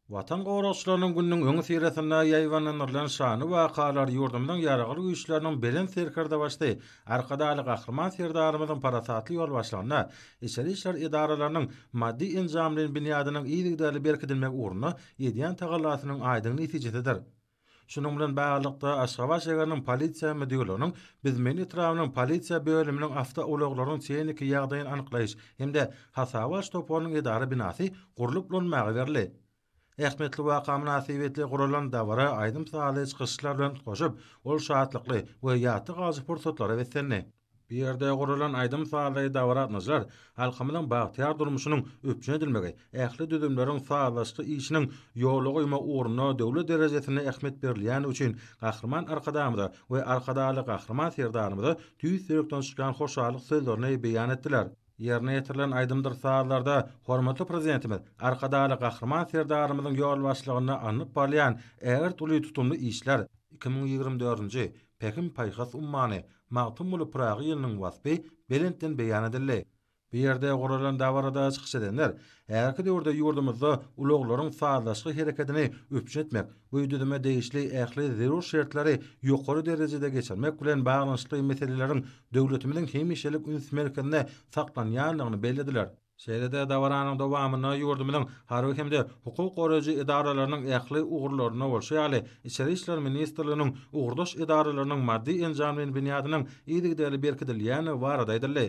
Watan gowraçylarynyň günniň öňi siretinde ýaýwanlanyrlan şany wakalar ýurdumyň ýaragyly güýçleriniň belen serkerde başdy. Arkadaly gahryman serdarymyzyň parasatly ýol başlagyna, içeri işler idaralarynyň maddi enjamlaryň binýadynyň iýdigdäli berkidilmek ugruna edýän tagallasynyň aýdyň netijesidir. Şunun bilen baglykda Aşgabat şäheriniň polisiýa müdürlüğiniň bizmen etrafynyň polisiýa bölüminiň awta ulaglaryň çeýniki ýagdaýyny anyklaýyş hemde hasabaş topunyň idara binasy gurulyp bolmagy berildi. Ähmetli waka münasibetli guralan dawara aýdym saly çykyşlar bilen goşup, ol şahatlykly we ýaty gazy pursatlary betsenni. Bir ýerde guralan aýdym saly dawaratnajar halkymyň bagtyar durmuşynyň öpçün edilmegi, ähli düdümleriň sağlaşky işiniň ýoly goýma ugruna döwlet derejesine ähmet berilýän üçin gahrman arkadamyda we arkadaly gahrman serdarymyda tüýs söýrekden çykan hoşalyk sözlerini beýan etdiler. Yerine getirilen aydımdır saatlarda hormatly prezidentimiz arkadaly gahrman serdarymyzyň ýol başlygyny anyp barýan äger tuly tutumly işler 2024-nji Pekin paýhas ummany magtym bolup Pragy ýylynyň wasfy belentden beýan edildi. Bir ýerde guralan dawarada çykyş edenler, ägärki döwürde ýurdumyzda ulaglaryň sağlaşky hereketini öpçün etmek, bu düdüme değişli ähli zerur şertleri ýokary derejede geçirmek bilen baglanşykly meseleleriň döwletimiziň hemişelik üns merkezine saklanýanlygyny bellädiler. Şeýlede dawaranyň dowamyna ýurdumynyň harby hemde hukuk goraýjy idaralarynyň ähli ugurlaryna bolşaýaly içeri işler ministrliginiň ugurdaş idaralarynyň maddi enjamlaryň binýadynyň iýdigdäli berkidilýäni barada edildi.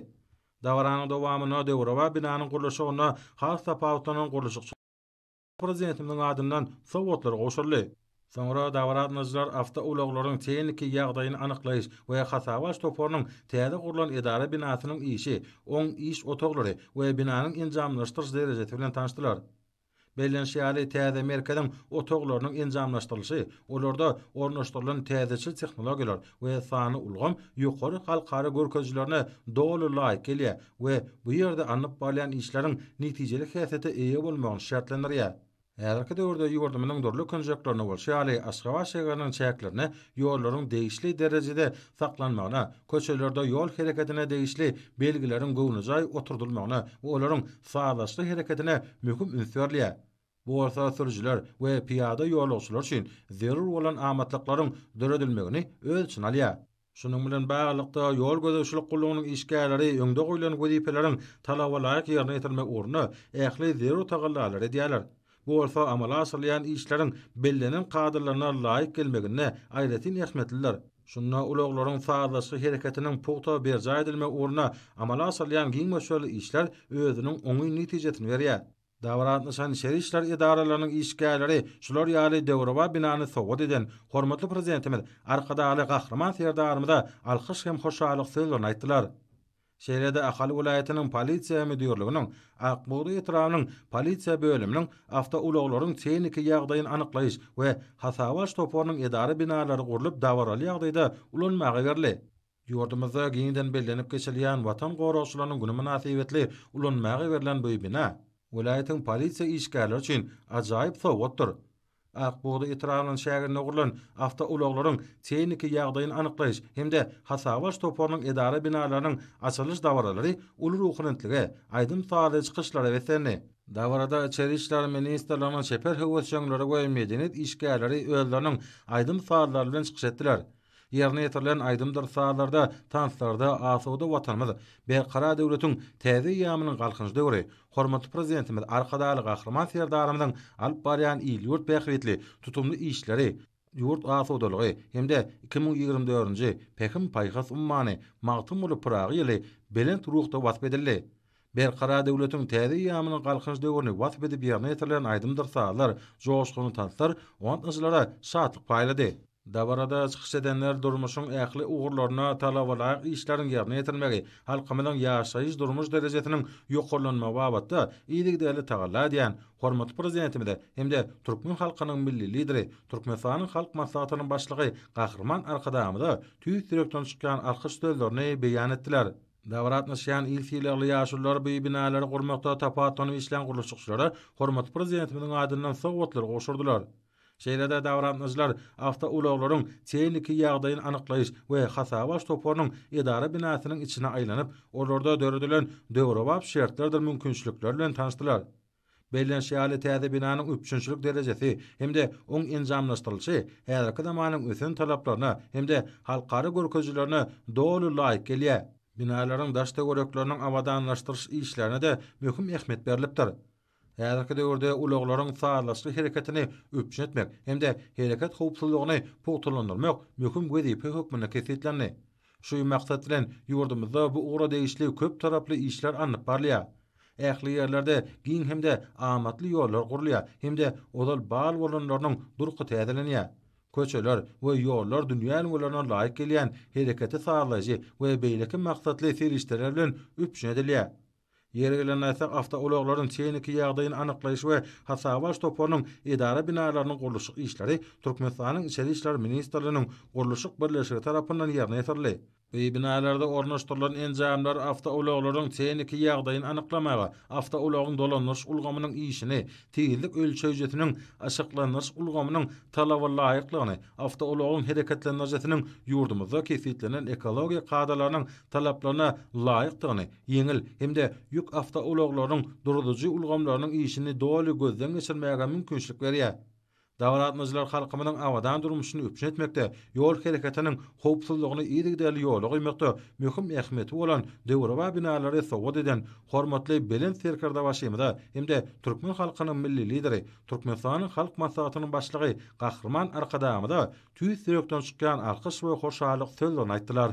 Dawaranyň dowamyna döwrawa binanyň gurulşygyna has tapawtynyň gurulşy prezidentimiň adyndan sowatlar goşuldy. Soňra dawaratnajar awta ulaglaryň tehniki ýagdaýyny anyklaýyş we hasabaş topunyň täze gurulan idara binasynyň işi, oň iş otaklary we binanyň enjamlaşdyryş derejesi bilen tanışdylar. Bellenşýäli täze merkeziň otaklarynyň enjamlaşdyrylyşy, olarda ornaşdyrylan täzeçil tehnologiýalar we sany ulgam ýokary halkara görkezjilerine dogly laýyk gelýär we bu ýerde anyp barýan işleriň netijeli häsiýete eýe bolmagyny şertlendirýär. Ägärki döwürde ýurdumynyň durly konjekturlaryna bolşaýaly Aşgabat şäheriniň çäklerini ýollaryň değişli derejede saklanmagyna, köçelerde ýol hereketine değişli belgileriň gowunajaý oturdylmagyna we olaryň sağlaşly hereketine möhüm üns berýär. Bu orta sürücüler we piyada ýolagçylar üçin zerur bolan amatlyklaryň döredilmegini öz için alýar. Şunun bilen baglykda ýol gözegçilik gullugynyň işgärleri öňde goýulan wezipeleriň talabalaryk ýerine ýetirmek ugruna ähli zerur tagallalary edýärler. Bu olsa amala asyrlayan işlerin bellenen kadrlarına laýyk gelmegine aýratyn ähmetliler. Şunna ulaglaryň sağlaşky hereketiniň pugta berja edilme ugruna amala asyrlayan giňmeşeli işler özüniň oňy netijesini berýär. Dawaratnaşan içeri işler idaralarynyň işgärleri şular ýaly döwrawa binany sowat eden hormatly prezidentimiz arkadaly gahrman serdarymyza alkyş hem hoşalyk sözlerini aýtdylar. Şeýlede Ahali vilayatynyň polisiýa müdürlüginiň Akbuğda etrafynyň polisiýa bölüminiň awta ulaglaryň tehniki ýagdaýyny anyklaýyş we hasabaş topunyň idara binalary gurulyp dawaraly ýagdaýda ulanmagy berildi. Ýurdumyzda giňden bellenip geçilýän watan gowraçylarynyň güni münasibetli ulanmagy berilen bu bina vilayatyň polisiýa işgärleri üçin ajaýyp sowatdyr. Akbuğda etrafynyň şäherine gurulan awta ulaglaryň tehniki ýagdaýyny anyklaýyş hemde hasabaş topunyň idara binalarynyň açylyş dawaralary uly ruhunentligi aýdym saly çykyşlary betsenni. Dawarada içeri işler ministrliginiň şeper höwetçiligi we medeniýet işgärleri özleriniň aýdym salary bilen çykyş etdiler. Yerine ýetirilen aýdymdyr sahalarda tanslarda asuda watanymyz berqara döwletiň täze ýamynyň galkynjy döwri hormatly prezidentimiz arkadaly gahrman serdarymyzyň alyp barýan ýurt bähwetli tutumly işleri ýurt asudalygy hemde 2024-nji Pekin paýhas ummany magtym bolup Pragy ýyly belent ruhda wasp edildi. Berqara döwletiň täze ýamynyň galkynjy döwrini wasp edip ýerine ýetirilen aýdymdyr sahalar joşguny tanslar wantnaşylara şatlyk paýlady. Dawarada çykyş edenler durmuşyň ähli ugurlaryna talabalaryk işleriň ýerine ýetirmegi, halkymyň ýaşaýyş durmuş derejesiniň ýokarlanmagy babatda iýdigdäli tagalla edýän hormatly prezidentimiz hemde türkmen halkynyň milli lideri, Türkmenistanyň halk maslahatynyň başlygy gahrman arkadamyda tüýs direkden çykan alkyş sözlerini beýan etdiler. Dawaratnaşýan ilsiýerli ýaşullar bu binalary gurmakda tapatanyp işlän gurulşykçylary hormatly prezidentimizin adyndan sowatlar goşurdylar. Şeýlede dawaratnaşylar awta ulaglaryň tehniki ýagdaýyny anyklaýyş we hasabaş topunyň idara binasynyň içine aýlanyp, olarda döredilen döwrawa şertlerdir mümkinçilikler bilen tanışdylar. Beýlenşýäli täze binanyň üçünçilik derejesi hemde oň enjamlaşdyrylyşy häzirki zamanyň ösen talaplaryna hemde halkary görkezjilerine dolu laýyk gelýär. Binalaryň daş töwerekleriniň awadanlaşdyryş işlerine de möhüm ähmiýet berilipdir. Häzirki döwürde ulaglaryň sağlaşly hereketini öpçün etmek hemde hereket howpsuzlygyny pugtlandyrmak möhüm wezipe hökmüne kesitlendi. Şu maksat bilen ýurdumyzda bu ugra degişli köp taraply işler anyp barlýar. Ähli ýerlerde giň hemde amatly ýollar gurulýar, hemde odal bal bolanlarynyň durky täzelenýär. Köçeler we ýollar dünýä nurlaryna laýyk gelýän hereketi sağlaýjy we beýleki maksatly serişler bilen öpüşen edilýär. Ýergelen aýsak awtouloklaryň çeýniki ýagdaýyny anyklaýyş we hasabaş toparynyň idara binalarynyň gurulşyk işleri Türkmenistanyň Içeri işler ministrliginiň gurulşyk birleşigi tarapyndan ýerine ýetirildi. Bu binalarda ornaşdyrylan enjamlar awtouloklaryň çeýniki ýagdaýyny anyklamaga, awtoulagyň dolanýyş ulgamynyň işini, tezlik ölçeýjetiniň aşyklanýyş ulgamynyň talaba laýyklygyny, awtoulagyň hereketlenýärjeginiň ýurdumyzda kesitlenen ekologiýa kadalarynyň talaplaryna laýykdygyny, ýeňil hemde ýük awtoulaklaryň durudyjy ulgamlarynyň işini doly gözden geçirmäge mümkinçilik berýär. Dawlatmyjylar halkymynyň awadan durmuşyny öpüşen etmekde, ýol hereketiniň howpsuzlygyny ýerigdäli ýola goýmakda möhüm ähmiýeti bolan döwre binalary sowgat eden hormatly Belen Serkerda başymyda hemde türkmen halkynyň milli lideri, Türkmenistanyň halk maslahatynyň başlygy Gahrman Arkadamyda tüýs ýürekden çykýan alkyş we hoşallyk sözlerini aýtdylar.